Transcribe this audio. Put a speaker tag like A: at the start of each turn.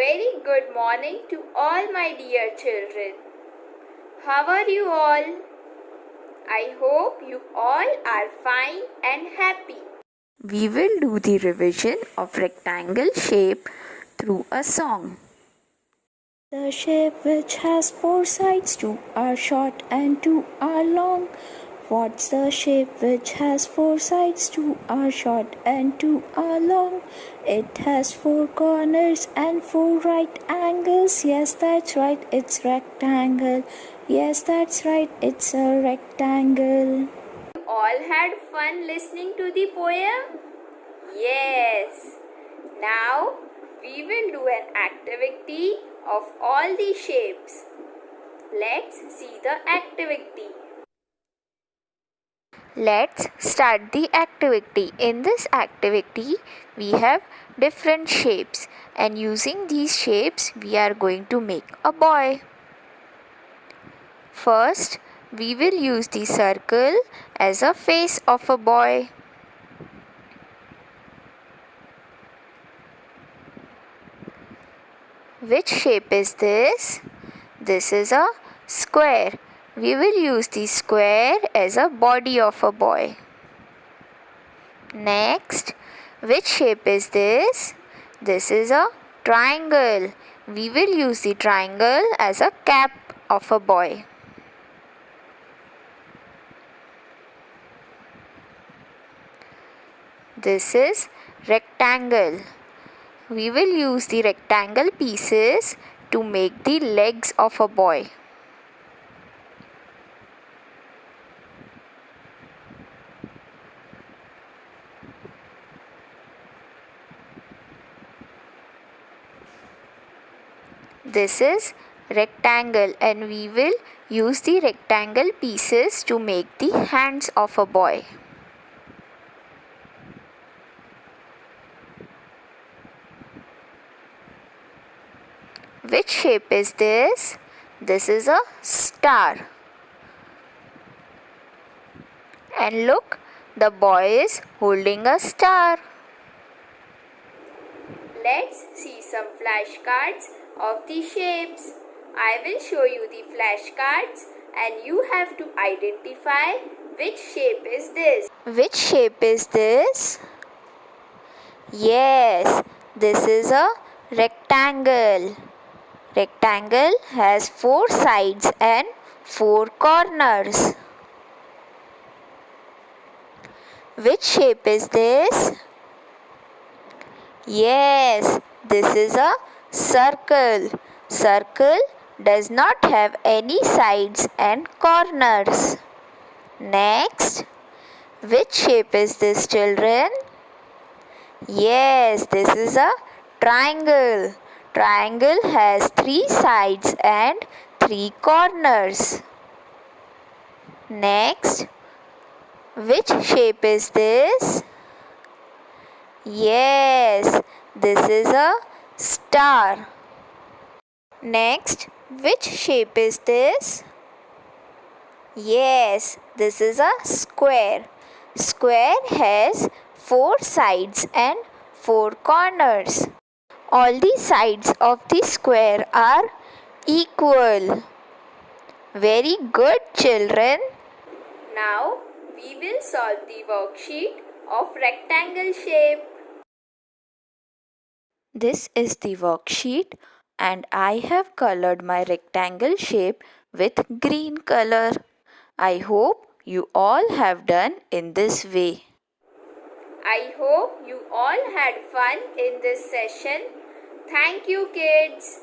A: very good morning to all my dear children. How are you all? I hope you all are fine and happy.
B: We will do the revision of rectangle shape through a song. The shape which has 4 sides, 2 are short and 2 are long. What's the shape which has 4 sides, 2 are short and 2 are long? It has 4 corners and 4 right angles. Yes, that's right, it's rectangle. Yes, that's right, it's a rectangle.
A: You all had fun listening to the poem? Yes. Now we will do an activity of all the shapes. Let's see the activity.
B: Let's start the activity. In this activity, we have different shapes, and using these shapes, we are going to make a boy. First, we will use the circle as a face of a boy. Which shape is this? This is a square. We will use the square as a body of a boy. Next, which shape is this? This is a triangle. We will use the triangle as a cap of a boy. This is rectangle. We will use the rectangle pieces to make the legs of a boy. This is rectangle, and we will use the rectangle pieces to make the hands of a boy. Which shape is this? This is a star. And look, the boy is holding a star.
A: Let's see some flashcards of the shapes. I will show you the flashcards and you have to identify which shape is this.
B: Which shape is this? Yes, this is a rectangle. Rectangle has 4 sides and 4 corners. Which shape is this? Yes, this is a circle. Circle does not have any sides and corners. Next, which shape is this, children? Yes, this is a triangle. Triangle has 3 sides and 3 corners. Next, which shape is this? Yes, this is a star. Next, which shape is this? Yes, this is a square. Square has 4 sides and 4 corners. All the sides of the square are equal. Very good, children.
A: Now we will solve the worksheet of rectangle shape.
B: This is the worksheet, and I have colored my rectangle shape with green color. I hope you all have done in this way.
A: I hope you all had fun in this session. Thank you, kids.